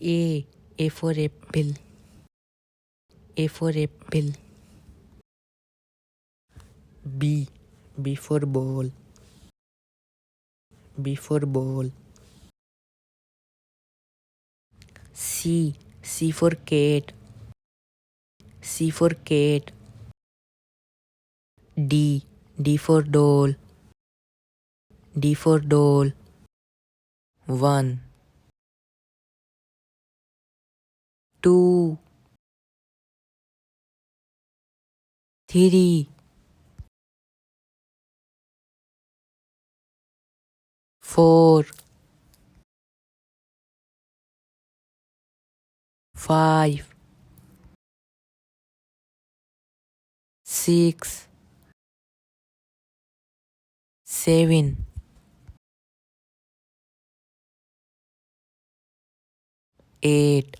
A. A for apple. A for apple. B. B for ball. B for ball. C. C for cat. C for cat. D. D for doll. D for doll. 1 2 3 4 5 6 7 8